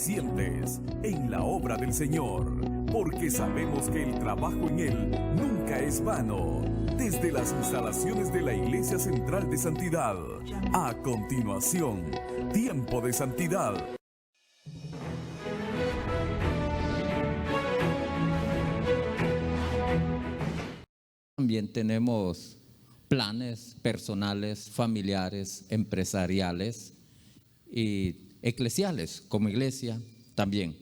eficientes en la obra del Señor, porque sabemos que el trabajo en Él nunca es vano. Desde las instalaciones de la Iglesia Central de Santidad, a continuación, Tiempo de Santidad. También tenemos planes personales, familiares, empresariales y eclesiales, como iglesia también.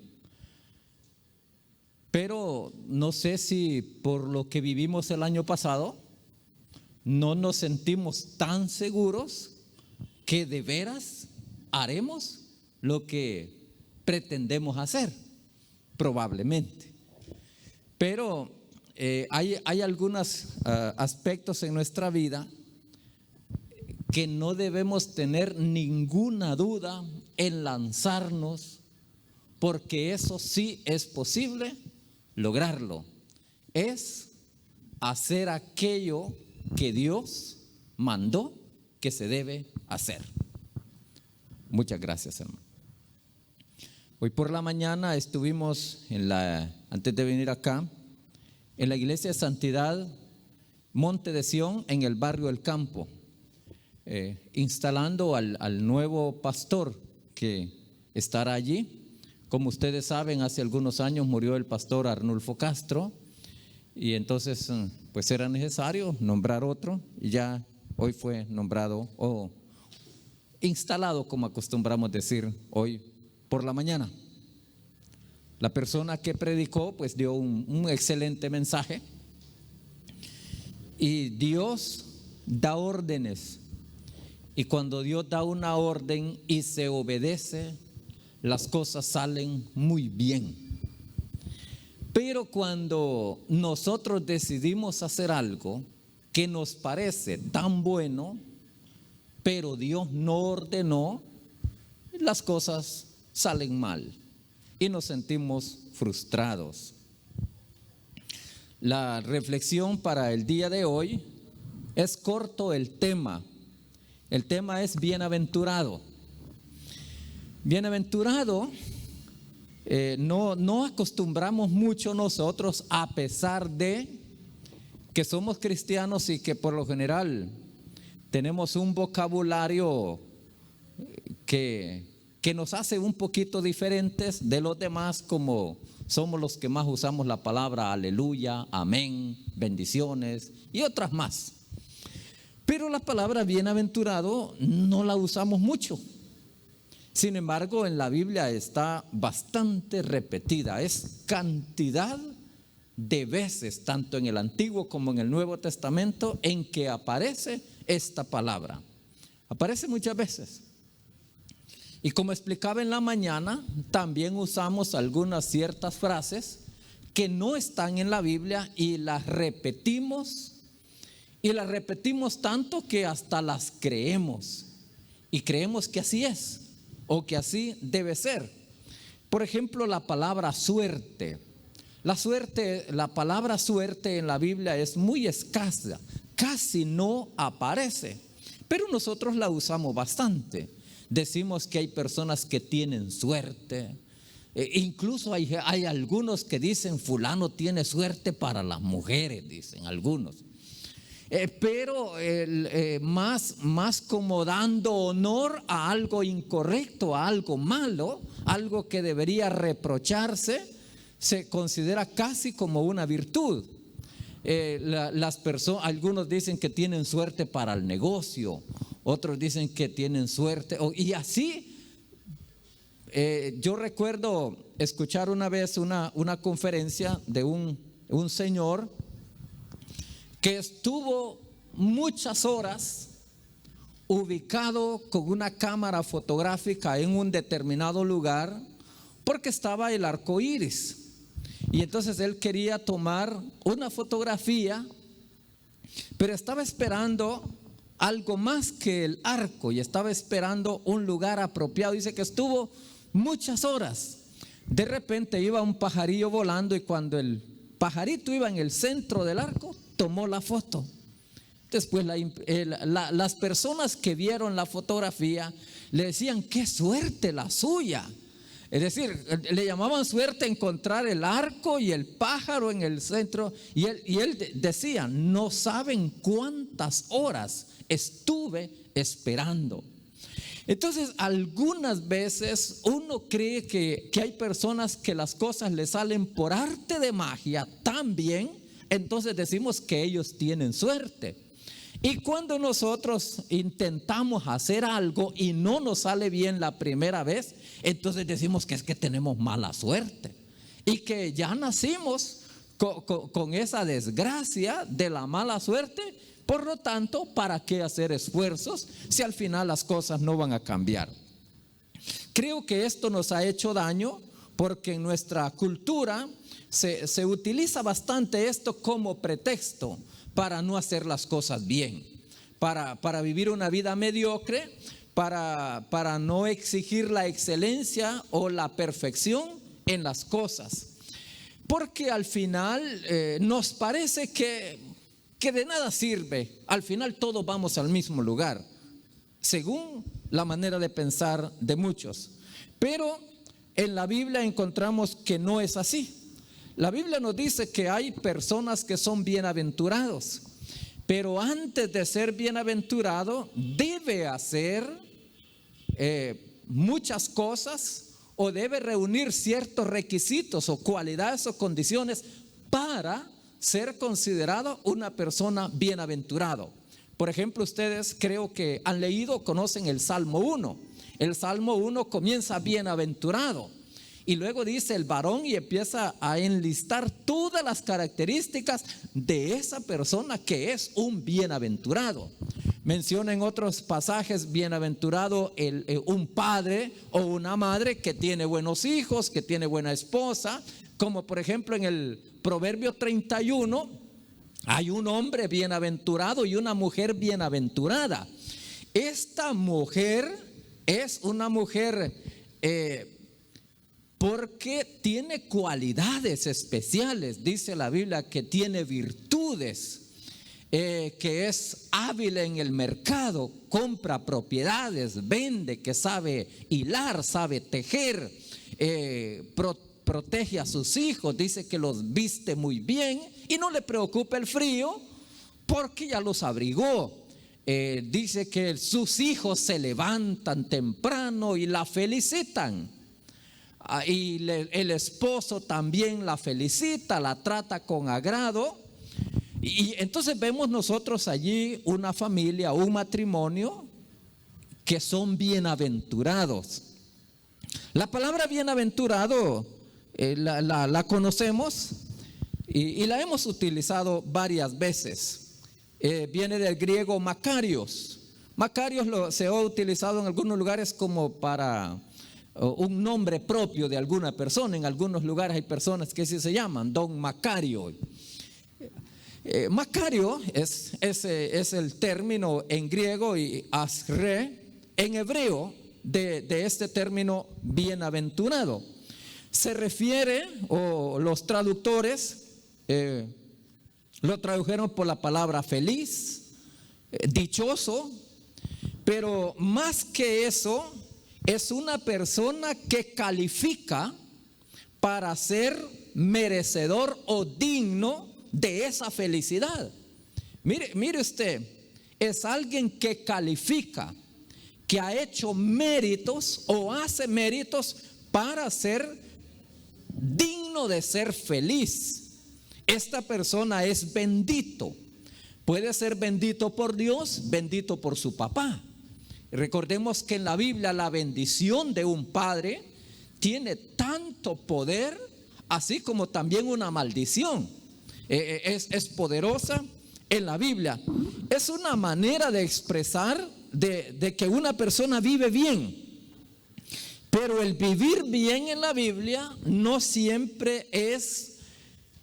Pero no sé si por lo que vivimos el año pasado, no nos sentimos tan seguros que de veras haremos lo que pretendemos hacer, probablemente. Pero hay algunos aspectos en nuestra vida que no debemos tener ninguna duda en lanzarnos, porque eso sí es posible lograrlo. Es hacer aquello que Dios mandó que se debe hacer. Muchas gracias, hermano. Hoy por la mañana estuvimos antes de venir acá, en la Iglesia de Santidad Monte de Sión, en el barrio El Campo, instalando al nuevo pastor que estará allí. Como ustedes saben, hace algunos años murió el pastor Arnulfo Castro, y entonces pues era necesario nombrar otro, y ya hoy fue nombrado o instalado, como acostumbramos decir, hoy por la mañana. La persona que predicó pues dio un excelente mensaje, y Dios da órdenes, y cuando Dios da una orden y se obedece, las cosas salen muy bien. Pero cuando nosotros decidimos hacer algo que nos parece tan bueno, pero Dios no ordenó, las cosas salen mal y nos sentimos frustrados. La reflexión para el día de hoy es corto el tema. El tema es bienaventurado. Bienaventurado, no acostumbramos mucho nosotros, a pesar de que somos cristianos y que por lo general tenemos un vocabulario que nos hace un poquito diferentes de los demás, como somos los que más usamos la palabra aleluya, amén, bendiciones y otras más. Pero la palabra bienaventurado no la usamos mucho. Sin embargo, en la Biblia está bastante repetida. Es cantidad de veces, tanto en el Antiguo como en el Nuevo Testamento, en que aparece esta palabra. Aparece muchas veces. Y como explicaba en la mañana, también usamos algunas ciertas frases que no están en la Biblia y las repetimos. Y las repetimos tanto que hasta las creemos. Y creemos que así es, o que así debe ser. Por ejemplo, la palabra suerte. La palabra suerte en la Biblia es muy escasa, casi no aparece, pero nosotros la usamos bastante. Decimos que hay personas que tienen suerte. Incluso hay algunos que dicen fulano tiene suerte para las mujeres, dicen algunos. Pero más como dando honor a algo incorrecto, a algo malo, algo que debería reprocharse, se considera casi como una virtud. Algunos dicen que tienen suerte para el negocio, otros dicen que tienen suerte, y así. Yo recuerdo escuchar una vez una conferencia de un señor que estuvo muchas horas ubicado con una cámara fotográfica en un determinado lugar, porque estaba el arco iris. Y entonces él quería tomar una fotografía, pero estaba esperando algo más que el arco, y estaba esperando un lugar apropiado. Dice que estuvo muchas horas. De repente iba un pajarillo volando, y cuando el pajarito iba en el centro del arco, tomó la foto. Después las personas que vieron la fotografía le decían: qué suerte la suya. Es decir, le llamaban suerte encontrar el arco y el pájaro en el centro. Y él decía, no saben cuántas horas estuve esperando. Entonces, algunas veces uno cree que hay personas que las cosas les salen por arte de magia tan bien, entonces decimos que ellos tienen suerte. Y cuando nosotros intentamos hacer algo y no nos sale bien la primera vez, entonces decimos que es que tenemos mala suerte y que ya nacimos con esa desgracia de la mala suerte. Por lo tanto, ¿para qué hacer esfuerzos si al final las cosas no van a cambiar? Creo que esto nos ha hecho daño porque en nuestra cultura se utiliza bastante esto como pretexto para no hacer las cosas bien, para vivir una vida mediocre, para no exigir la excelencia o la perfección en las cosas. Porque al final nos parece que de nada sirve, al final todos vamos al mismo lugar, según la manera de pensar de muchos. Pero en la Biblia encontramos que no es así. La Biblia nos dice que hay personas que son bienaventurados, pero antes de ser bienaventurado debe hacer muchas cosas o debe reunir ciertos requisitos o cualidades o condiciones para ser considerado una persona bienaventurado. Por ejemplo, ustedes creo que han leído, conocen el Salmo 1. El Salmo 1 comienza bienaventurado y luego dice el varón y empieza a enlistar todas las características de esa persona que es un bienaventurado. Menciona en otros pasajes bienaventurado un padre o una madre que tiene buenos hijos, que tiene buena esposa, como por ejemplo en el Proverbio 31 hay un hombre bienaventurado y una mujer bienaventurada. Esta mujer es una mujer porque tiene cualidades especiales. Dice la Biblia que tiene virtudes, que es hábil en el mercado, compra propiedades, vende, que sabe hilar, sabe tejer, protege a sus hijos, dice que los viste muy bien y no le preocupa el frío porque ya los abrigó. Dice que sus hijos se levantan temprano y la felicitan. Y el esposo también la felicita, la trata con agrado. Y entonces vemos nosotros allí una familia, un matrimonio que son bienaventurados. La palabra bienaventurado la conocemos y la hemos utilizado varias veces. Viene del griego Makarios. Makarios se ha utilizado en algunos lugares como para un nombre propio de alguna persona. En algunos lugares hay personas que sí se llaman Don Macario. Macario es el término en griego y asre en hebreo de este término bienaventurado. Se refiere, o los traductores lo tradujeron por la palabra feliz, dichoso, pero más que eso, es una persona que califica para ser merecedor o digno de esa felicidad. Mire usted, es alguien que califica, que ha hecho méritos o hace méritos para ser digno de ser feliz. Esta persona es bendito. Puede ser bendito por Dios, bendito por su papá. Recordemos que en la Biblia la bendición de un padre tiene tanto poder, así como también una maldición. Es poderosa en la Biblia. Es una manera de expresar de que una persona vive bien. Pero el vivir bien en la Biblia no siempre es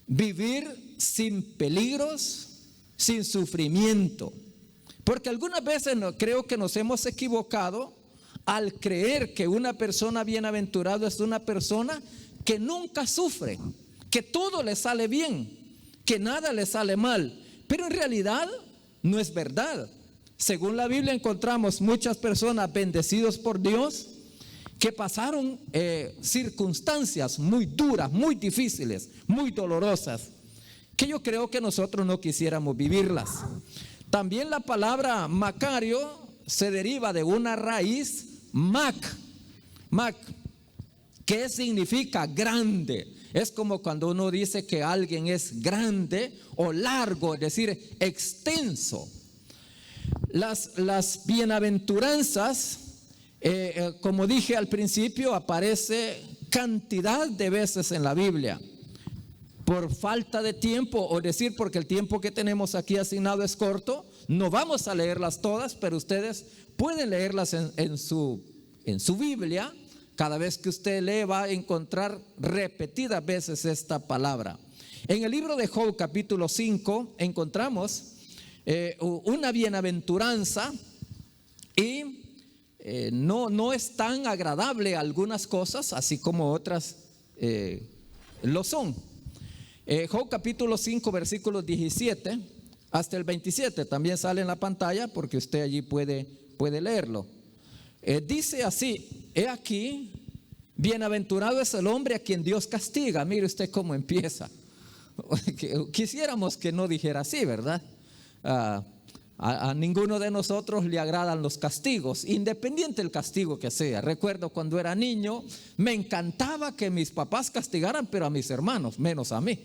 vivir sin peligros, sin sufrimiento. Porque algunas veces creo que nos hemos equivocado al creer que una persona bienaventurada es una persona que nunca sufre, que todo le sale bien, que nada le sale mal. Pero en realidad no es verdad. Según la Biblia encontramos muchas personas bendecidos por Dios que pasaron circunstancias muy duras, muy difíciles, muy dolorosas, que yo creo que nosotros no quisiéramos vivirlas. También la palabra Macario se deriva de una raíz Mac, que significa grande. Es como cuando uno dice que alguien es grande o largo, es decir, extenso. Las bienaventuranzas, como dije al principio, aparece cantidad de veces en la Biblia. Por falta de tiempo, o decir porque el tiempo que tenemos aquí asignado es corto, no vamos a leerlas todas, pero ustedes pueden leerlas en su Biblia. Cada vez que usted lee va a encontrar repetidas veces esta palabra. En el libro de Job capítulo 5 encontramos una bienaventuranza y no es tan agradable algunas cosas, así como otras lo son. Job capítulo 5 versículos 17 hasta el 27 también sale en la pantalla, porque usted allí puede leerlo. Dice así: he aquí, bienaventurado es el hombre a quien Dios castiga. Mire usted cómo empieza. Quisiéramos que no dijera así, ¿verdad? A ninguno de nosotros le agradan los castigos, independiente del castigo que sea. Recuerdo cuando era niño, me encantaba que mis papás castigaran, pero a mis hermanos, menos a mí.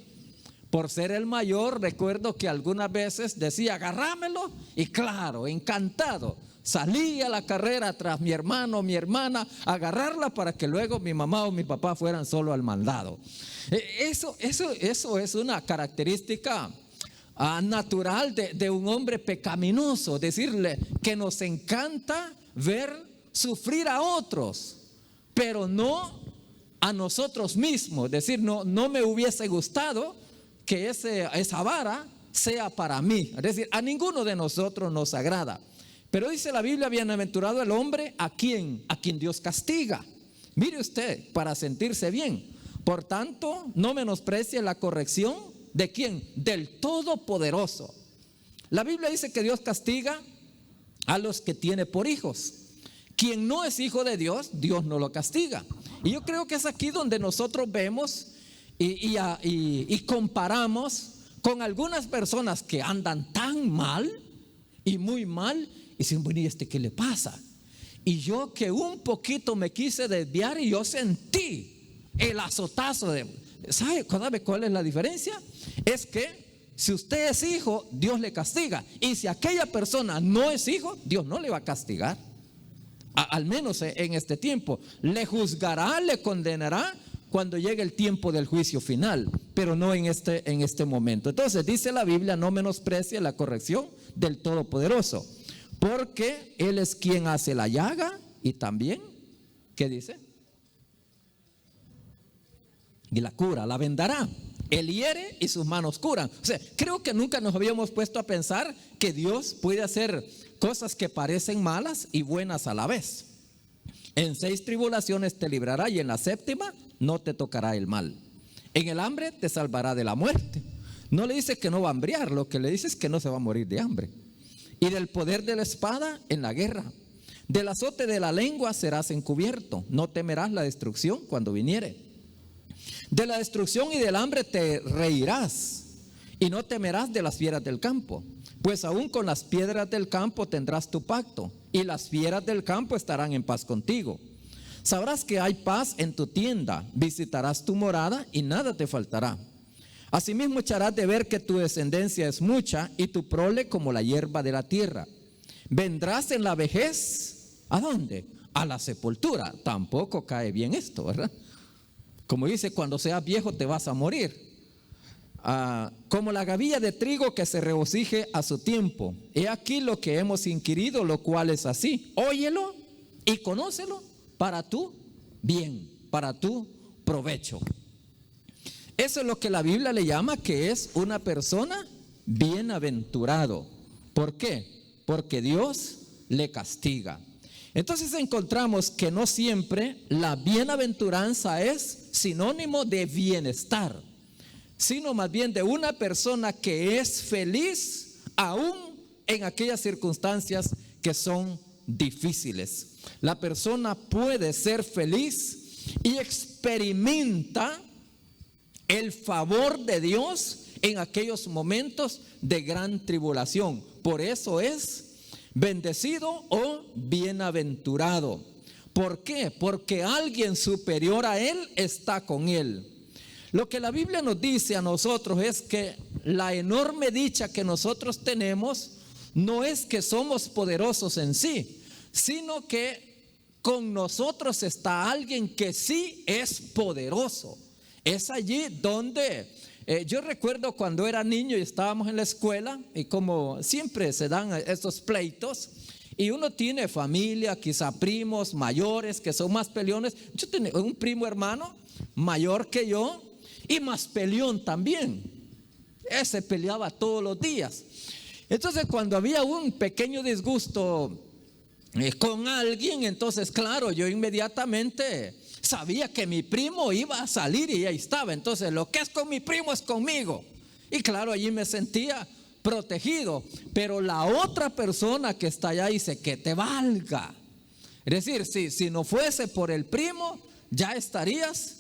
Por ser el mayor, recuerdo que algunas veces decía: agarrámelo, y claro, encantado, salía a la carrera tras mi hermano o mi hermana a agarrarla para que luego mi mamá o mi papá fueran solo al mandado. Eso es una característica natural de un hombre pecaminoso, decirle que nos encanta ver sufrir a otros, pero no a nosotros mismos. Es decir, no me hubiese gustado que esa vara sea para mí. Es decir, a ninguno de nosotros nos agrada. Pero dice la Biblia: bienaventurado el hombre a quien Dios castiga. Mire usted, para sentirse bien. Por tanto, no menosprecie la corrección. ¿De quién? Del Todopoderoso. La Biblia dice que Dios castiga a los que tiene por hijos. Quien no es hijo de Dios, Dios no lo castiga. Y yo creo que es aquí donde nosotros vemos y comparamos con algunas personas que andan tan mal y muy mal, y dicen: bueno, ¿y qué le pasa? Y yo, que un poquito me quise desviar, y yo sentí el azotazo ¿sabe cuál es la diferencia? Es que si usted es hijo, Dios le castiga, y si aquella persona no es hijo, Dios no le va a castigar, al menos en este tiempo. Le juzgará, le condenará cuando llegue el tiempo del juicio final, pero no en este momento. Entonces dice la Biblia: no menosprecie la corrección del Todopoderoso, porque Él es quien hace la llaga, y también, ¿qué dice? Y la cura, la vendará. Él hiere y sus manos curan. O sea, creo que nunca nos habíamos puesto a pensar que Dios puede hacer cosas que parecen malas y buenas a la vez. En 6 tribulaciones te librará, y en la 7ª no te tocará el mal. En el hambre te salvará de la muerte. No le dice que no va a hambriar, lo que le dice es que no se va a morir de hambre. Y del poder de la espada en la guerra. Del azote de la lengua serás encubierto. No temerás la destrucción cuando viniere. De la destrucción y del hambre te reirás, y no temerás de las fieras del campo, pues aún con las piedras del campo tendrás tu pacto, y las fieras del campo estarán en paz contigo. Sabrás que hay paz en tu tienda, visitarás tu morada y nada te faltará. Asimismo echarás de ver que tu descendencia es mucha, y tu prole como la hierba de la tierra. Vendrás en la vejez, ¿a dónde? A la sepultura. Tampoco cae bien esto, ¿verdad? Como dice: cuando seas viejo te vas a morir. Como la gavilla de trigo que se regocije a su tiempo. He aquí lo que hemos inquirido, lo cual es así. Óyelo y conócelo para tu bien, para tu provecho. Eso es lo que la Biblia le llama que es una persona bienaventurado. ¿Por qué? Porque Dios le castiga. Entonces encontramos que no siempre la bienaventuranza es sinónimo de bienestar, sino más bien de una persona que es feliz aún en aquellas circunstancias que son difíciles. la persona puede ser feliz y experimenta el favor de Dios en aquellos momentos de gran tribulación. Por eso es bendecido o bienaventurado. ¿Por qué? Porque alguien superior a él está con él. Lo que la Biblia nos dice a nosotros es que la enorme dicha que nosotros tenemos no es que somos poderosos en sí, sino que con nosotros está alguien que sí es poderoso. Es allí donde yo recuerdo cuando era niño y estábamos en la escuela, y como siempre se dan estos pleitos, y uno tiene familia, quizá primos mayores que son más peleones. Yo tenía un primo hermano mayor que yo y más peleón también. Ese peleaba todos los días. Entonces cuando había un pequeño disgusto con alguien, entonces claro, yo inmediatamente sabía que mi primo iba a salir y ahí estaba. Entonces lo que es con mi primo es conmigo. Y claro, allí me sentía protegido. Pero la otra persona que está allá dice que te valga. Es decir, si no fuese por el primo, ya estarías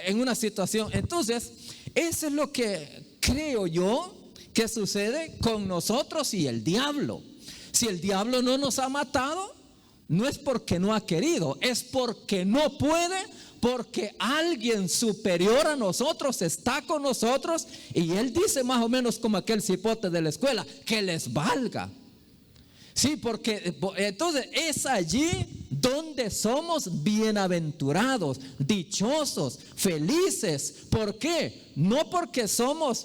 en una situación. Entonces, eso es lo que creo yo que sucede con nosotros y el diablo. Si el diablo no nos ha matado, no es porque no ha querido, es porque no puede, porque alguien superior a nosotros está con nosotros. Y él dice más o menos como aquel cipote de la escuela, que les valga. Sí, porque entonces es allí donde somos bienaventurados, dichosos, felices. ¿Por qué? No porque somos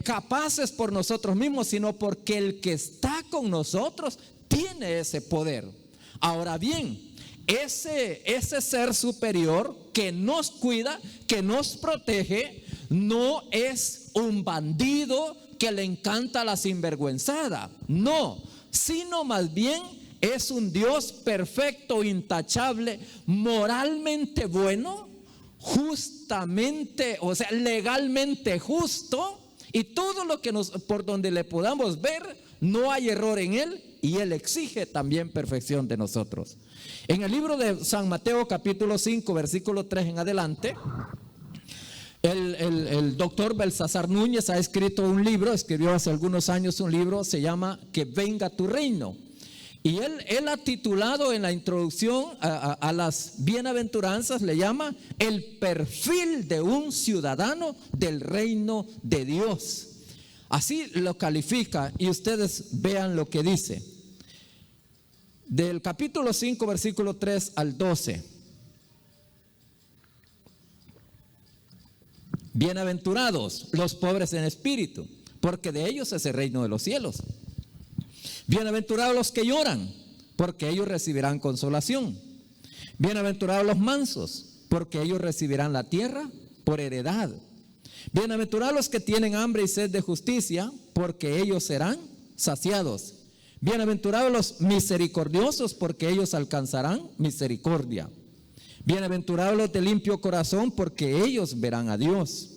capaces por nosotros mismos, sino porque el que está con nosotros tiene ese poder. Ahora bien, ese ser superior que nos cuida, que nos protege, no es un bandido que le encanta la sinvergüenzada. No, sino más bien es un Dios perfecto, intachable, moralmente bueno, justamente, o sea, legalmente justo, y todo lo que por donde le podamos ver, no hay error en él, y él exige también perfección de nosotros. En el libro de San Mateo capítulo 5 versículo 3 en adelante, el doctor Belsasar Núñez ha escrito un libro, escribió hace algunos años un libro, se llama Que venga tu reino. Y él ha titulado en la introducción a las bienaventuranzas, le llama el perfil de un ciudadano del reino de Dios. Así lo califica, y ustedes vean lo que dice. Del capítulo 5, versículo 3 al 12. Bienaventurados los pobres en espíritu, porque de ellos es el reino de los cielos. Bienaventurados los que lloran, porque ellos recibirán consolación. Bienaventurados los mansos, porque ellos recibirán la tierra por heredad. Bienaventurados los que tienen hambre y sed de justicia, porque ellos serán saciados. Bienaventurados los misericordiosos, porque ellos alcanzarán misericordia. Bienaventurados los de limpio corazón, porque ellos verán a Dios.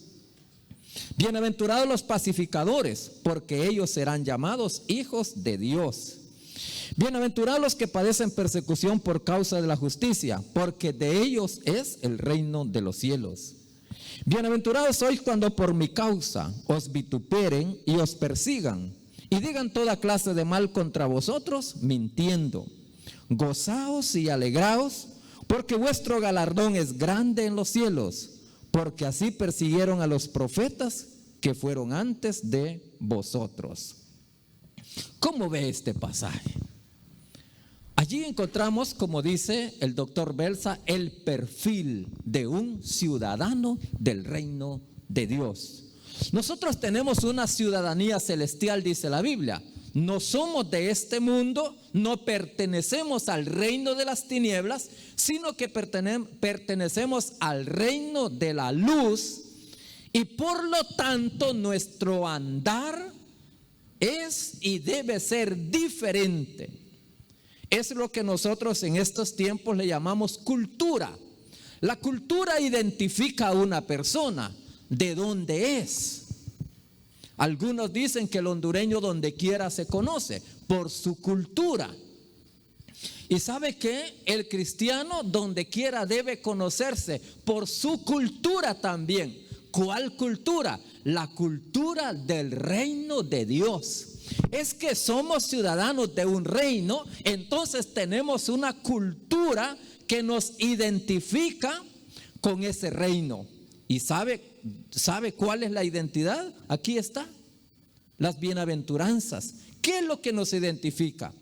Bienaventurados los pacificadores, porque ellos serán llamados hijos de Dios. Bienaventurados los que padecen persecución por causa de la justicia, porque de ellos es el reino de los cielos. Bienaventurados sois cuando por mi causa os vituperen y os persigan, y digan toda clase de mal contra vosotros, mintiendo. Gozaos y alegraos, porque vuestro galardón es grande en los cielos, porque así persiguieron a los profetas que fueron antes de vosotros. ¿Cómo ve este pasaje? Allí encontramos, como dice el doctor Belsa, el perfil de un ciudadano del reino de Dios. Nosotros tenemos una ciudadanía celestial, dice la Biblia. No somos de este mundo, no pertenecemos al reino de las tinieblas, sino que pertenecemos al reino de la luz, y por lo tanto nuestro andar es y debe ser diferente. Es lo que nosotros en estos tiempos le llamamos cultura. La cultura identifica a una persona, de dónde es. Algunos dicen que el hondureño donde quiera se conoce por su cultura. Y sabe que el cristiano donde quiera debe conocerse por su cultura también. ¿Cuál cultura? La cultura del reino de Dios. Es que somos ciudadanos de un reino, entonces tenemos una cultura que nos identifica con ese reino. ¿Y sabe cuál es la identidad? Aquí está, las bienaventuranzas. ¿Qué es lo que nos identifica?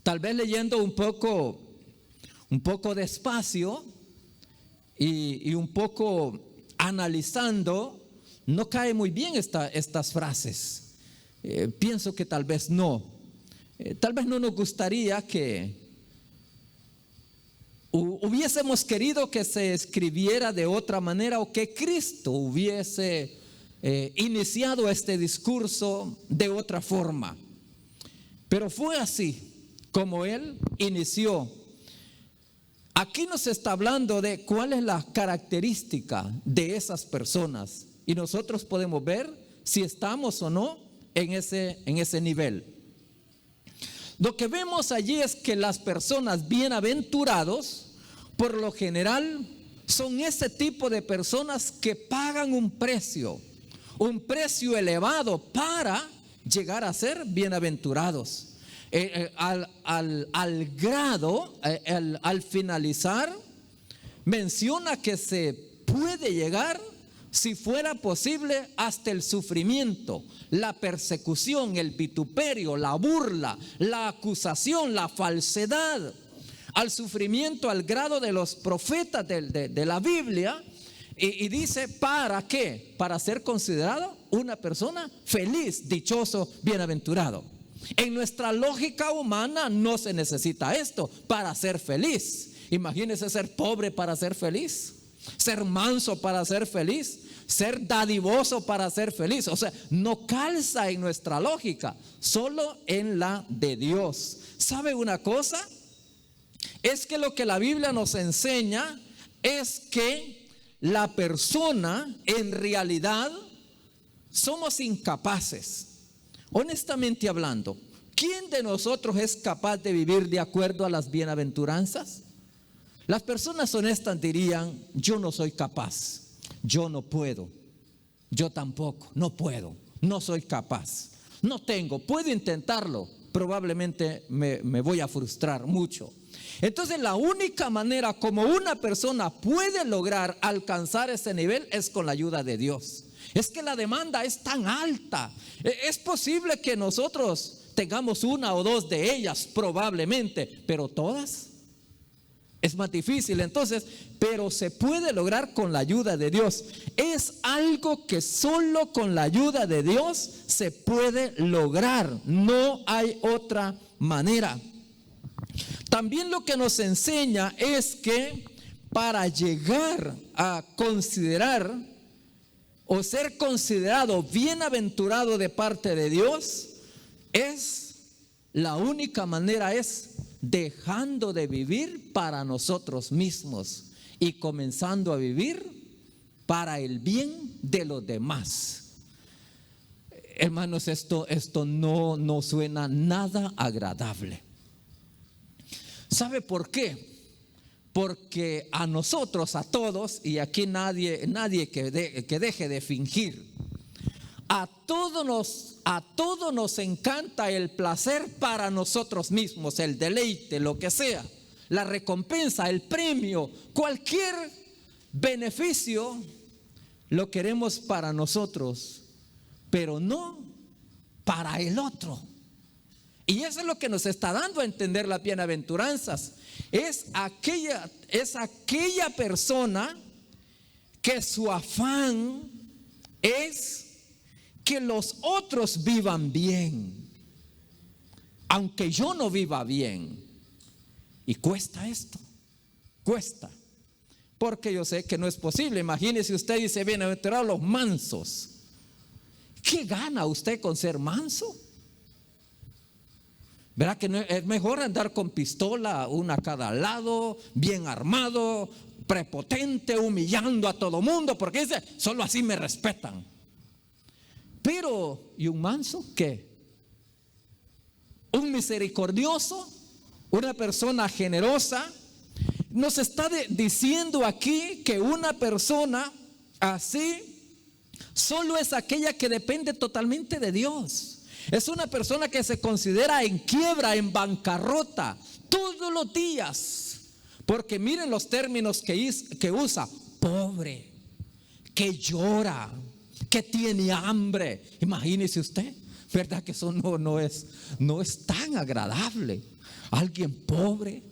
Tal vez leyendo un poco despacio y un poco analizando, no cae muy bien estas frases. Pienso que tal vez no. Tal vez no nos gustaría que hubiésemos querido que se escribiera de otra manera, o que Cristo hubiese iniciado este discurso de otra forma. Pero fue así como Él inició. Aquí nos está hablando de cuál es la característica de esas personas, y nosotros podemos ver si estamos o no en ese nivel. Lo que vemos allí es que las personas bienaventurados, por lo general, son ese tipo de personas que pagan un precio elevado para llegar a ser bienaventurados. Al grado, al finalizar, menciona que se puede llegar, si fuera posible, hasta el sufrimiento, la persecución, el vituperio, la burla, la acusación, la falsedad, al sufrimiento al grado de los profetas de la Biblia. Y dice, ¿para qué? Para ser considerado una persona feliz, dichoso, bienaventurado. En nuestra lógica humana no se necesita esto para ser feliz. Imagínese ser pobre para ser feliz, ser manso para ser feliz, ser dadivoso para ser feliz. O sea, no calza en nuestra lógica, solo en la de Dios. ¿Sabe una cosa? Es que lo que la Biblia nos enseña es que la persona, en realidad, somos incapaces. Honestamente hablando, ¿quién de nosotros es capaz de vivir de acuerdo a las bienaventuranzas? Las personas honestas dirían: yo no soy capaz, yo no puedo, yo tampoco, no puedo, no soy capaz, no tengo, puedo intentarlo, probablemente me voy a frustrar mucho. Entonces la única manera como una persona puede lograr alcanzar ese nivel es con la ayuda de Dios. Es que la demanda es tan alta. Es posible que nosotros tengamos una o dos de ellas, probablemente, pero todas es más difícil. Entonces, pero se puede lograr con la ayuda de Dios. Es algo que solo con la ayuda de Dios se puede lograr. No hay otra manera. También lo que nos enseña es que para llegar a considerar o ser considerado bienaventurado de parte de Dios, la única manera es dejando de vivir para nosotros mismos y comenzando a vivir para el bien de los demás. Hermanos, esto no suena nada agradable. ¿Sabe por qué? Porque a nosotros, a todos, y aquí nadie que deje de fingir, a todos nos encanta el placer para nosotros mismos, el deleite, lo que sea, la recompensa, el premio, cualquier beneficio, lo queremos para nosotros, pero no para el otro. Y eso es lo que nos está dando a entender las bienaventuranzas. Es aquella persona que su afán es que los otros vivan bien, aunque yo no viva bien. Y cuesta esto, cuesta, porque yo sé que no es posible. Imagínese usted, dice: bienaventurados los mansos. ¿Qué gana usted con ser manso? ¿Verdad que no es mejor andar con pistola, una a cada lado, bien armado, prepotente, humillando a todo mundo? Porque dice: solo así me respetan. Pero, ¿y un manso qué? ¿Un misericordioso? una persona generosa. Nos está diciendo aquí que una persona así solo es aquella que depende totalmente de Dios. Es una persona que se considera en quiebra, en bancarrota todos los días. Porque miren los términos que usa: pobre, que llora, que tiene hambre. Imagínese usted, ¿verdad que eso no es tan agradable? Alguien pobre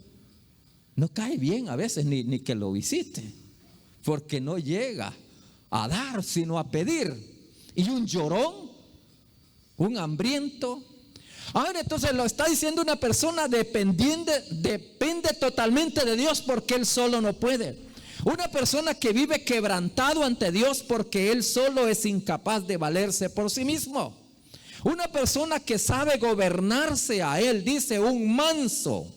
no cae bien a veces ni que lo visite, porque no llega a dar sino a pedir. Y un llorón, un hambriento. Ahora entonces lo está diciendo una persona depende totalmente de Dios, porque él solo no puede. Una persona que vive quebrantado ante Dios porque él solo es incapaz de valerse por sí mismo. Una persona que sabe gobernarse a él, dice un manso,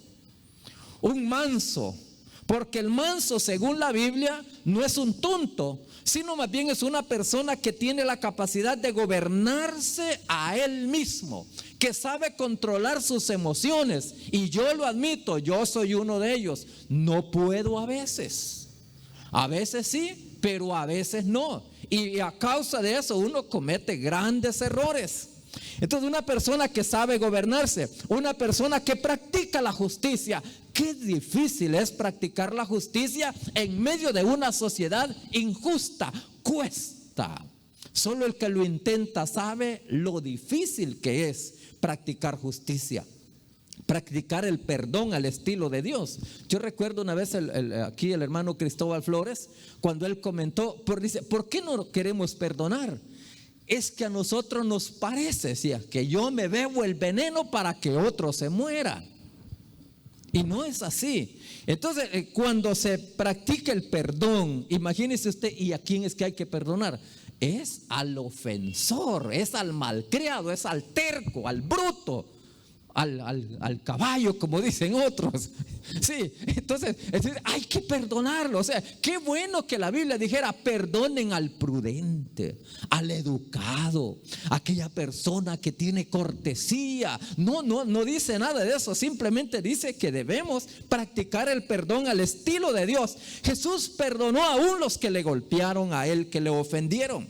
porque el manso, según la Biblia, no es un tonto, sino más bien es una persona que tiene la capacidad de gobernarse a él mismo, que sabe controlar sus emociones. Y yo lo admito, yo soy uno de ellos. No puedo a veces sí, pero a veces no, y a causa de eso uno comete grandes errores. Entonces, una persona que sabe gobernarse, una persona que practica la justicia. Qué difícil es practicar la justicia en medio de una sociedad injusta. Cuesta. Solo el que lo intenta sabe lo difícil que es practicar justicia, practicar el perdón al estilo de Dios. Yo recuerdo una vez aquí el hermano Cristóbal Flores, cuando él comentó, dice: ¿por qué no queremos perdonar? Es que a nosotros nos parece, decía, que yo me bebo el veneno para que otro se muera. Y no es así. Entonces, cuando se practica el perdón, imagínese usted, ¿y a quién es que hay que perdonar? Es al ofensor, es al malcriado, es al terco, al bruto, al caballo, como dicen otros. Sí, entonces hay que perdonarlo. O sea, qué bueno que la Biblia dijera: perdonen al prudente, al educado, aquella persona que tiene cortesía. No dice nada de eso, simplemente dice que debemos practicar el perdón al estilo de Dios. Jesús perdonó aún los que le golpearon a él, que le ofendieron.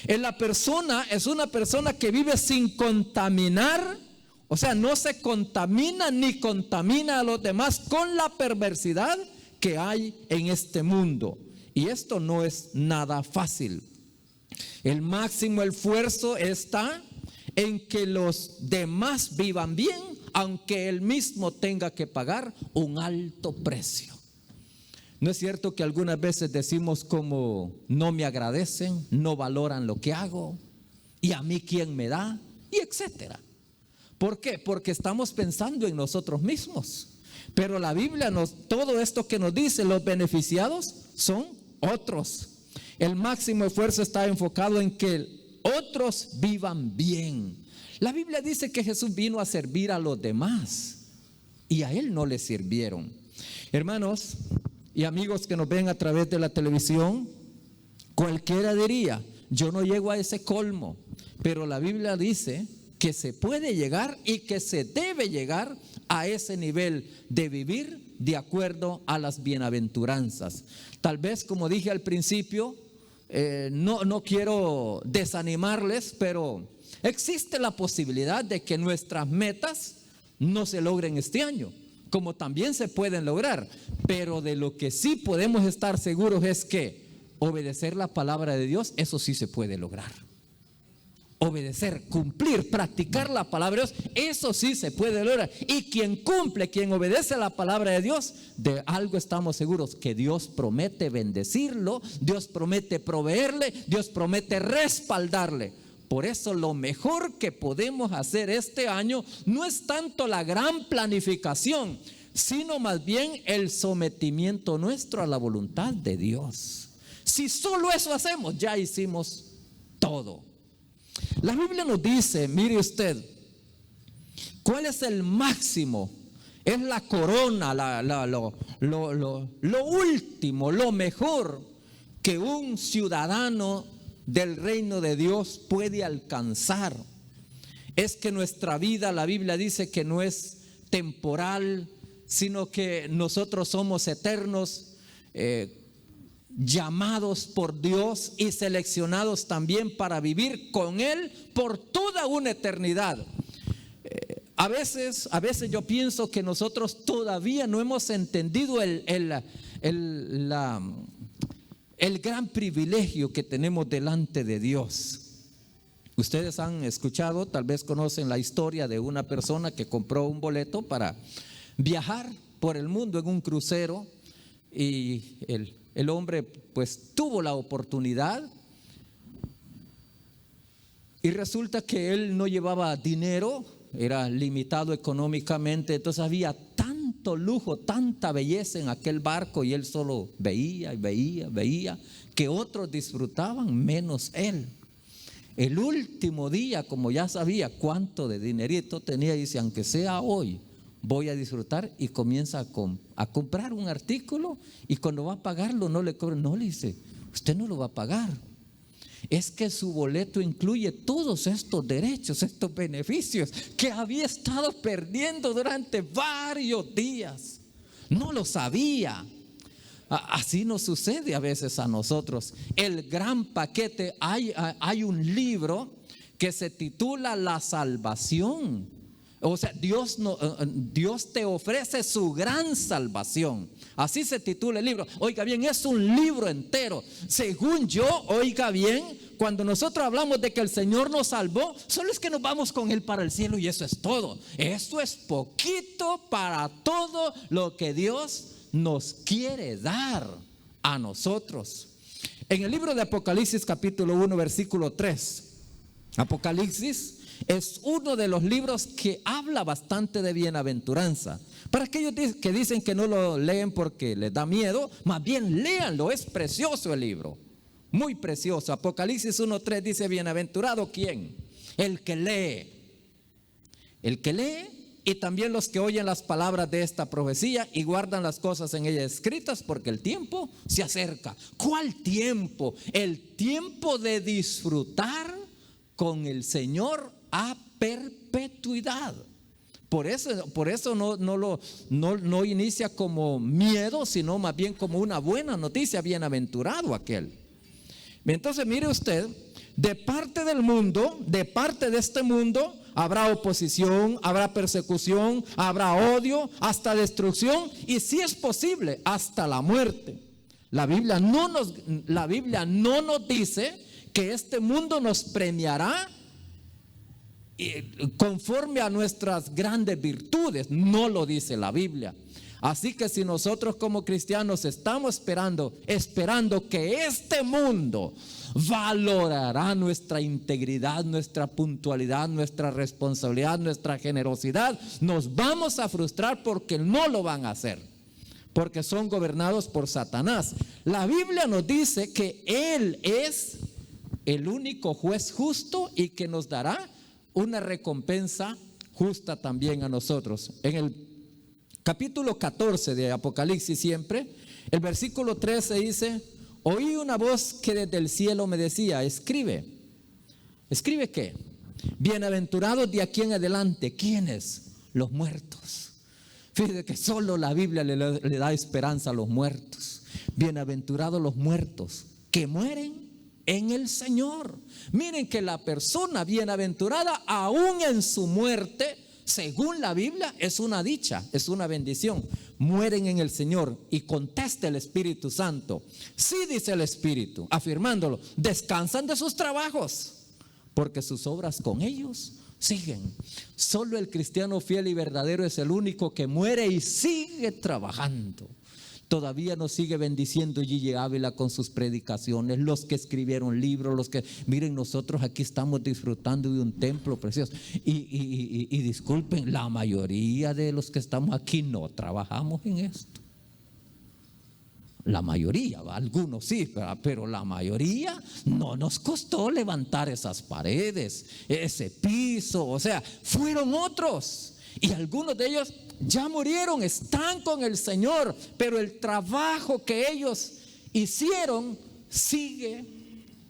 La persona es una persona que vive sin contaminar. O sea, no se contamina ni contamina a los demás con la perversidad que hay en este mundo. Y esto no es nada fácil. El máximo esfuerzo está en que los demás vivan bien, aunque él mismo tenga que pagar un alto precio. ¿No es cierto que algunas veces decimos como: no me agradecen, no valoran lo que hago, y a mí quién me da, y etcétera? ¿Por qué? Porque estamos pensando en nosotros mismos. Pero la Biblia todo esto que nos dice, los beneficiados son otros. El máximo esfuerzo está enfocado en que otros vivan bien. La Biblia dice que Jesús vino a servir a los demás y a él no le sirvieron. Hermanos y amigos que nos ven a través de la televisión, cualquiera diría: yo no llego a ese colmo, pero la Biblia dice que se puede llegar y que se debe llegar a ese nivel de vivir de acuerdo a las bienaventuranzas. Tal vez, como dije al principio, no quiero desanimarles, pero existe la posibilidad de que nuestras metas no se logren este año, como también se pueden lograr. Pero de lo que sí podemos estar seguros es que obedecer la palabra de Dios, eso sí se puede lograr. Obedecer, cumplir, practicar la palabra de Dios, eso sí se puede lograr. Y quien cumple, quien obedece a la palabra de Dios, de algo estamos seguros: que Dios promete bendecirlo, Dios promete proveerle, Dios promete respaldarle. Por eso lo mejor que podemos hacer este año no es tanto la gran planificación, sino más bien el sometimiento nuestro a la voluntad de Dios. Si solo eso hacemos, ya hicimos todo. La Biblia nos dice, mire usted, ¿cuál es el máximo? Es la corona, lo último, lo mejor que un ciudadano del reino de Dios puede alcanzar. Es que nuestra vida, la Biblia dice que no es temporal, sino que nosotros somos eternos, llamados por Dios y seleccionados también para vivir con Él por toda una eternidad. A veces yo pienso que nosotros todavía no hemos entendido el gran privilegio que tenemos delante de Dios. Ustedes han escuchado, tal vez conocen la historia de una persona que compró un boleto para viajar por el mundo en un crucero, y el hombre pues tuvo la oportunidad, y resulta que él no llevaba dinero, era limitado económicamente, entonces había tanto lujo, tanta belleza en aquel barco, y él solo veía y veía que otros disfrutaban menos él. El último día, como ya sabía cuánto de dinerito tenía, dice: aunque sea hoy, voy a disfrutar, y comienza a comprar un artículo, y cuando va a pagarlo no le cobran. No, le dice: usted no lo va a pagar, es que su boleto incluye todos estos derechos, estos beneficios que había estado perdiendo durante varios días. No lo sabía. Así nos sucede a veces a nosotros. El gran paquete, hay un libro que se titula La Salvación. O sea, Dios te ofrece su gran salvación. Así se titula el libro. Oiga bien, es un libro entero. Según yo, oiga bien, cuando nosotros hablamos de que el Señor nos salvó, solo es que nos vamos con Él para el cielo, y eso es todo. Eso es poquito para todo lo que Dios nos quiere dar a nosotros. En el libro de Apocalipsis capítulo 1 versículo 3, Apocalipsis es uno de los libros que habla bastante de bienaventuranza. Para aquellos que dicen que no lo leen porque les da miedo, más bien léanlo, es precioso el libro, muy precioso. Apocalipsis 1:3 dice: bienaventurado ¿quién? El que lee y también los que oyen las palabras de esta profecía y guardan las cosas en ella escritas, porque el tiempo se acerca. ¿Cuál tiempo? El tiempo de disfrutar con el Señor a perpetuidad. Por eso no inicia como miedo, sino más bien como una buena noticia. Bienaventurado aquel. Entonces mire usted, de parte del mundo, de parte de este mundo, habrá oposición, habrá persecución, habrá odio, hasta destrucción, y si es posible, hasta la muerte. La Biblia no nos dice que este mundo nos premiará conforme a nuestras grandes virtudes. No lo dice la Biblia. Así que si nosotros como cristianos estamos esperando que este mundo valorará nuestra integridad, nuestra puntualidad, nuestra responsabilidad, nuestra generosidad, nos vamos a frustrar, porque no lo van a hacer, porque son gobernados por Satanás. La Biblia nos dice que Él es el único juez justo y que nos dará una recompensa justa también a nosotros. En el capítulo 14 de Apocalipsis, siempre, el versículo 13 dice: oí una voz que desde el cielo me decía: escribe. ¿Escribe qué? Bienaventurados de aquí en adelante. ¿Quiénes? Los muertos. Fíjate que solo la Biblia le da esperanza a los muertos. Bienaventurados los muertos que mueren en el Señor. Miren que la persona bienaventurada, aún en su muerte, según la Biblia, es una dicha, es una bendición. Mueren en el Señor. Y contesta el Espíritu Santo: sí, dice el Espíritu, afirmándolo, descansan de sus trabajos, porque sus obras con ellos siguen. Solo el cristiano fiel y verdadero es el único que muere y sigue trabajando. Todavía nos sigue bendiciendo Gigi Ávila con sus predicaciones, los que escribieron libros, miren, nosotros aquí estamos disfrutando de un templo precioso. Y disculpen, la mayoría de los que estamos aquí no trabajamos en esto. La mayoría, algunos sí, pero la mayoría no nos costó levantar esas paredes, ese piso, o sea, fueron otros. Y algunos de ellos ya murieron, están con el Señor, pero el trabajo que ellos hicieron sigue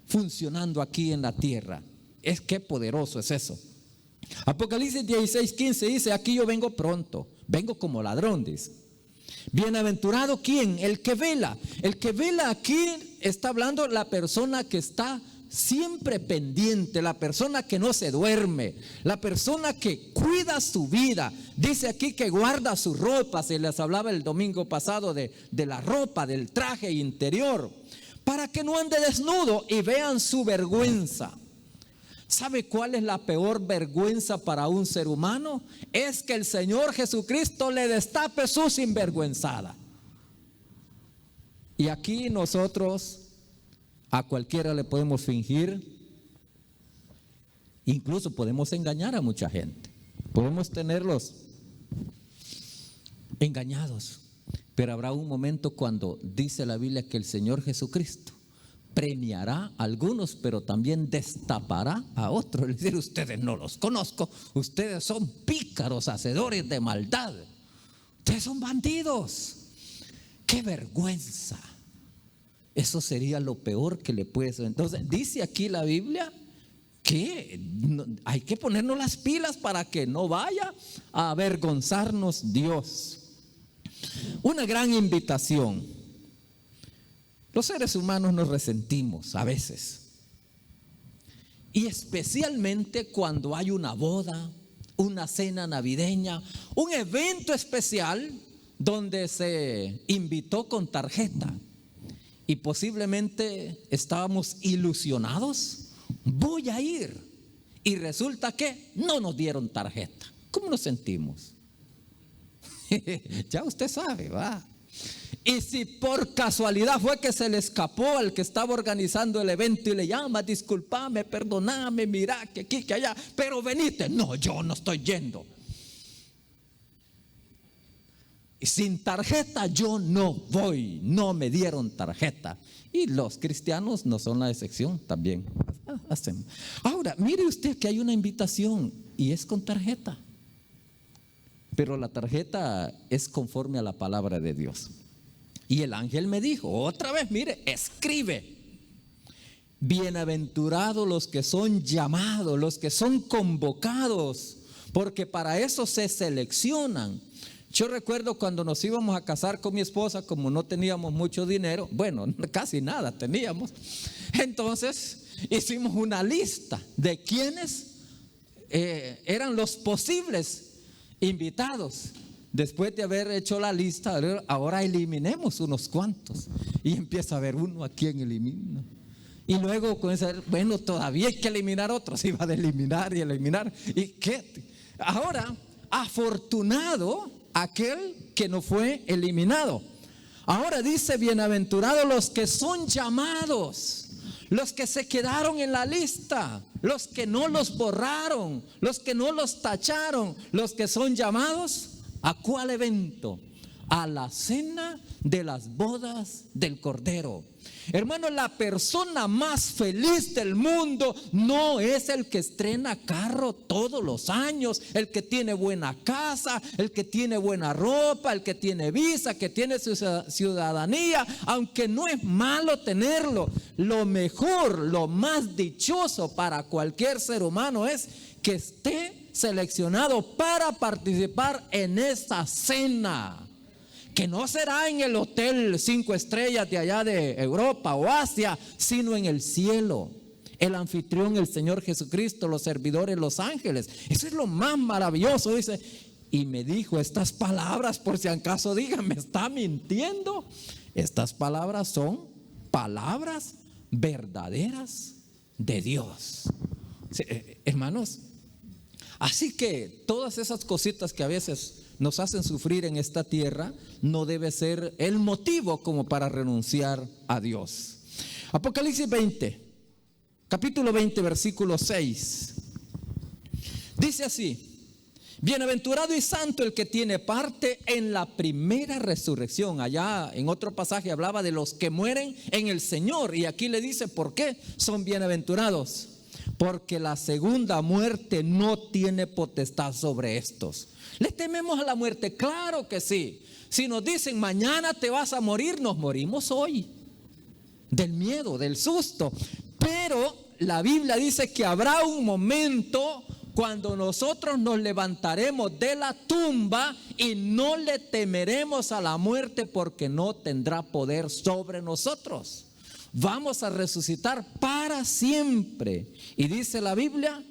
funcionando aquí en la tierra. Qué poderoso es eso. Apocalipsis 16:15 dice: aquí yo vengo pronto. Vengo como ladrón, dice. Bienaventurado, ¿quién? El que vela. El que vela aquí está hablando la persona que está siempre pendiente, la persona que no se duerme, la persona que cuida su vida. Dice aquí que guarda su ropa. Se les hablaba el domingo pasado de la ropa, del traje interior, para que no ande desnudo y vean su vergüenza. ¿Sabe cuál es la peor vergüenza para un ser humano? Es que el Señor Jesucristo le destape su sinvergüenzada. Y aquí nosotros a cualquiera le podemos fingir, incluso podemos engañar a mucha gente, podemos tenerlos engañados, pero habrá un momento cuando dice la Biblia que el Señor Jesucristo premiará a algunos, pero también destapará a otros. Es decir, ustedes no los conozco, ustedes son pícaros, hacedores de maldad, ustedes son bandidos. ¡Qué vergüenza! Eso sería lo peor que le puede ser. Entonces dice aquí la Biblia que hay que ponernos las pilas para que no vaya a avergonzarnos Dios. Una gran invitación. Los seres humanos nos resentimos a veces, y especialmente cuando hay una boda, una cena navideña, un evento especial donde se invitó con tarjeta y posiblemente estábamos ilusionados, voy a ir, y resulta que no nos dieron tarjeta. ¿Cómo nos sentimos? Ya usted sabe, va. Y si por casualidad fue que se le escapó al que estaba organizando el evento y le llama, discúlpame, perdóname, mira que aquí, que allá, pero venite. No, yo no estoy yendo. Y sin tarjeta yo no voy, no me dieron tarjeta. Y los cristianos no son la excepción, también hacen. Ahora, mire usted que hay una invitación y es con tarjeta, pero la tarjeta es conforme a la palabra de Dios. Y el ángel me dijo, otra vez, mire, escribe: bienaventurados los que son llamados, los que son convocados, porque para eso se seleccionan. Yo recuerdo cuando nos íbamos a casar con mi esposa, como no teníamos mucho dinero, bueno, casi nada teníamos, entonces hicimos una lista de quiénes eran los posibles invitados. Después de haber hecho la lista, ahora eliminemos unos cuantos, y empieza a ver uno a quién elimina. Y luego comienza a ver, bueno, todavía hay que eliminar otros. Se iba a eliminar y eliminar. ¿Y qué? Ahora, afortunado aquel que no fue eliminado. Ahora dice, bienaventurados los que son llamados, los que se quedaron en la lista, los que no los borraron, los que no los tacharon, los que son llamados. ¿A cuál evento? A la cena de las bodas del Cordero. Hermano, la persona más feliz del mundo no es el que estrena carro todos los años, el que tiene buena casa, el que tiene buena ropa, el que tiene visa, que tiene su ciudadanía, aunque no es malo tenerlo. Lo mejor, lo más dichoso para cualquier ser humano es que esté seleccionado para participar en esa cena, que no será en el hotel 5 estrellas de allá de Europa o Asia, sino en el cielo. El anfitrión, el Señor Jesucristo, los servidores, los ángeles. Eso es lo más maravilloso. Dice, y me dijo estas palabras, por si acaso digan, ¿me está mintiendo? Estas palabras son palabras verdaderas de Dios. Sí, hermanos, así que todas esas cositas que a veces nos hacen sufrir en esta tierra no debe ser el motivo como para renunciar a Dios. Apocalipsis 20, capítulo 20, versículo 6. Dice así: bienaventurado y santo el que tiene parte en la primera resurrección. Allá en otro pasaje hablaba de los que mueren en el Señor, y aquí le dice por qué son bienaventurados. Porque la segunda muerte no tiene potestad sobre estos. ¿Le tememos a la muerte? Claro que sí. Si nos dicen mañana te vas a morir, nos morimos hoy. Del miedo, del susto. Pero la Biblia dice que habrá un momento cuando nosotros nos levantaremos de la tumba y no le temeremos a la muerte porque no tendrá poder sobre nosotros. Vamos a resucitar para siempre. Y dice la Biblia,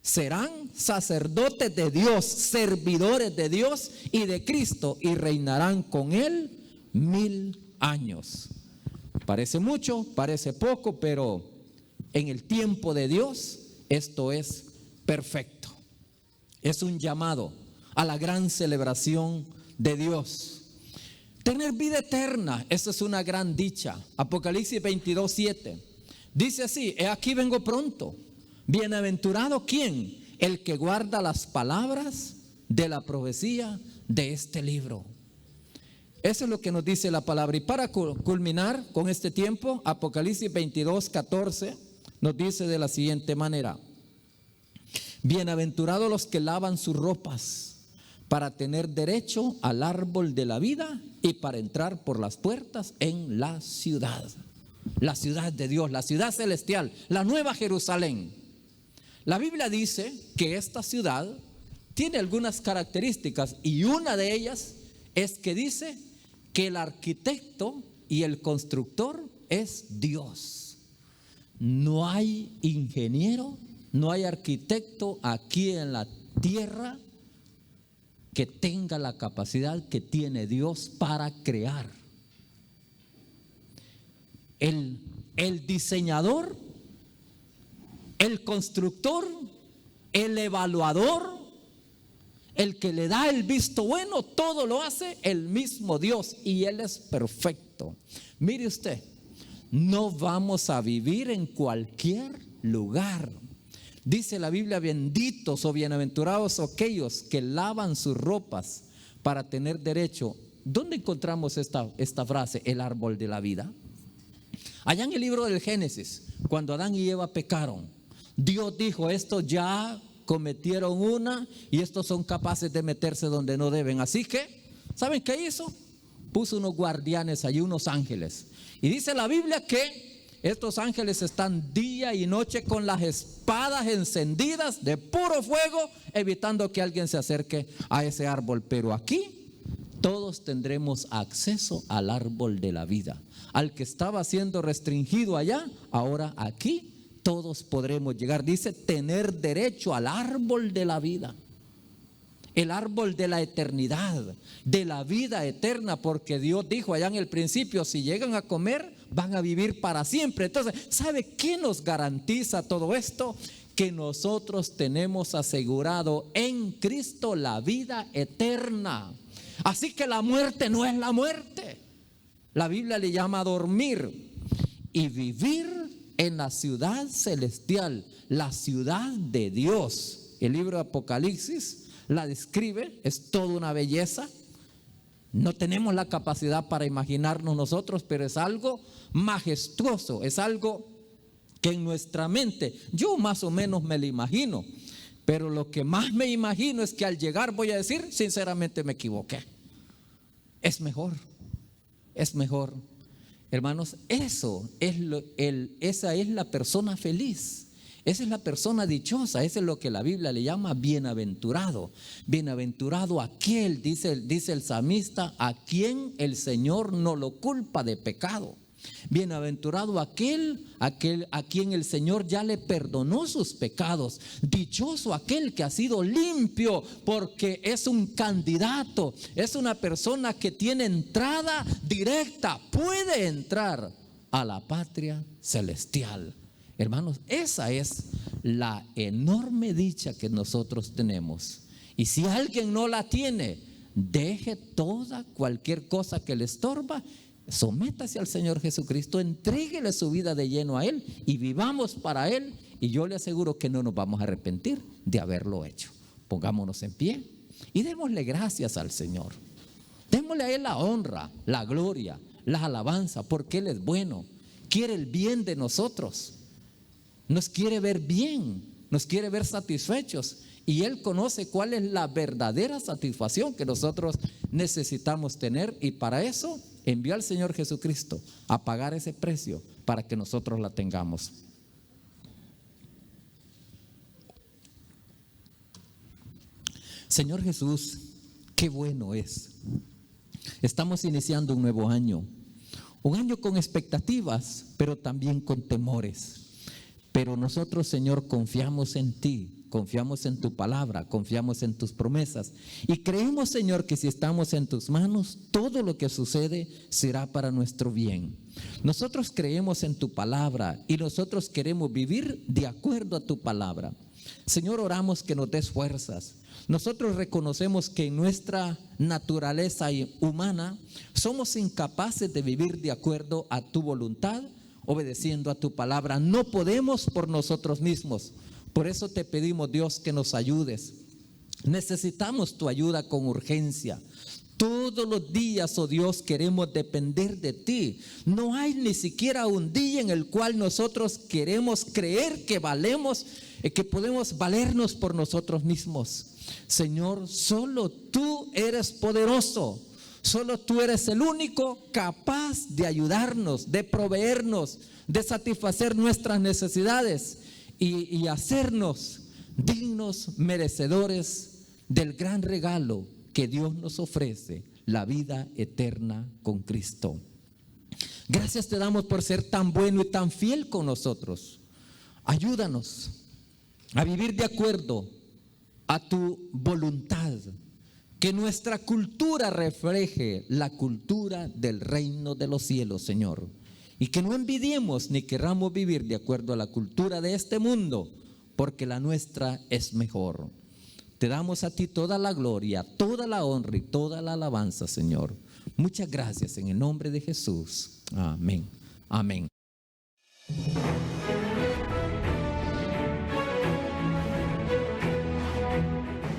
serán sacerdotes de Dios, servidores de Dios y de Cristo, y reinarán con Él 1000 años. Parece mucho, parece poco, pero en el tiempo de Dios esto es perfecto. Es un llamado a la gran celebración de Dios. Tener vida eterna, eso es una gran dicha. Apocalipsis 22:7 dice así: he aquí vengo pronto. Bienaventurado ¿quién? El que guarda las palabras de la profecía de este libro. Eso es lo que nos dice la palabra. Y para culminar con este tiempo, Apocalipsis 22:14 nos dice de la siguiente manera: bienaventurados los que lavan sus ropas para tener derecho al árbol de la vida y para entrar por las puertas en la ciudad de Dios, la ciudad celestial, la nueva Jerusalén. La Biblia dice que esta ciudad tiene algunas características, y una de ellas es que dice que el arquitecto y el constructor es Dios. No hay ingeniero, no hay arquitecto aquí en la tierra que tenga la capacidad que tiene Dios para crear. El diseñador, el constructor, el evaluador, el que le da el visto bueno, todo lo hace el mismo Dios, y Él es perfecto. Mire usted, no vamos a vivir en cualquier lugar. Dice la Biblia: benditos o bienaventurados aquellos que lavan sus ropas para tener derecho. ¿Dónde encontramos esta frase? El árbol de la vida. Allá en el libro del Génesis, cuando Adán y Eva pecaron, Dios dijo: estos ya cometieron una y estos son capaces de meterse donde no deben. Así que, ¿saben qué hizo? Puso unos guardianes allí, unos ángeles. Y dice la Biblia que estos ángeles están día y noche con las espadas encendidas de puro fuego, evitando que alguien se acerque a ese árbol. Pero aquí todos tendremos acceso al árbol de la vida. Al que estaba siendo restringido allá, ahora aquí todos podremos llegar. Dice tener derecho al árbol de la vida, el árbol de la eternidad, de la vida eterna, porque Dios dijo allá en el principio: si llegan a comer, van a vivir para siempre. Entonces, ¿sabe qué nos garantiza todo esto? Que nosotros tenemos asegurado en Cristo la vida eterna. Así que la muerte no es la muerte. La Biblia le llama dormir y vivir en la ciudad celestial, la ciudad de Dios. El libro de Apocalipsis la describe, es toda una belleza. No tenemos la capacidad para imaginarnos nosotros, pero es algo majestuoso, es algo que en nuestra mente, yo más o menos me lo imagino, pero lo que más me imagino es que al llegar voy a decir: sinceramente me equivoqué. Es mejor, es mejor. Hermanos, esa es la persona feliz. Esa es la persona dichosa. Eso es lo que la Biblia le llama bienaventurado. Bienaventurado aquel, dice el salmista, a quien el Señor no lo culpa de pecado. Bienaventurado aquel a quien el Señor ya le perdonó sus pecados. Dichoso aquel que ha sido limpio, porque es un candidato, es una persona que tiene entrada directa, puede entrar a la patria celestial. Hermanos, esa es la enorme dicha que nosotros tenemos. Y si alguien no la tiene, deje cualquier cosa que le estorba, sométase al Señor Jesucristo, entréguele su vida de lleno a Él y vivamos para Él, y yo le aseguro que no nos vamos a arrepentir de haberlo hecho. Pongámonos en pie y démosle gracias al Señor. Démosle a Él la honra, la gloria, la alabanza, porque Él es bueno, quiere el bien de nosotros, nos quiere ver bien, nos quiere ver satisfechos, y Él conoce cuál es la verdadera satisfacción que nosotros necesitamos tener, y para eso envió al Señor Jesucristo a pagar ese precio para que nosotros la tengamos. Señor Jesús, qué bueno es. Estamos iniciando un nuevo año. Un año con expectativas, pero también con temores. Pero nosotros, Señor, confiamos en ti, confiamos en tu palabra, confiamos en tus promesas. Y creemos, Señor, que si estamos en tus manos, todo lo que sucede será para nuestro bien. Nosotros creemos en tu palabra y nosotros queremos vivir de acuerdo a tu palabra. Señor, oramos que nos des fuerzas. Nosotros reconocemos que en nuestra naturaleza humana somos incapaces de vivir de acuerdo a tu voluntad, obedeciendo a tu palabra. No podemos por nosotros mismos. Por eso te pedimos, Dios, que nos ayudes. Necesitamos tu ayuda con urgencia. Todos los días, oh Dios, queremos depender de ti. No hay ni siquiera un día en el cual nosotros queremos creer que valemos, que podemos valernos por nosotros mismos. Señor, solo tú eres poderoso. Solo tú eres el único capaz de ayudarnos, de proveernos, de satisfacer nuestras necesidades y hacernos dignos, merecedores del gran regalo que Dios nos ofrece, la vida eterna con Cristo. Gracias te damos por ser tan bueno y tan fiel con nosotros. Ayúdanos a vivir de acuerdo a tu voluntad. Que nuestra cultura refleje la cultura del reino de los cielos, Señor. Y que no envidiemos ni querramos vivir de acuerdo a la cultura de este mundo, porque la nuestra es mejor. Te damos a ti toda la gloria, toda la honra y toda la alabanza, Señor. Muchas gracias en el nombre de Jesús. Amén. Amén.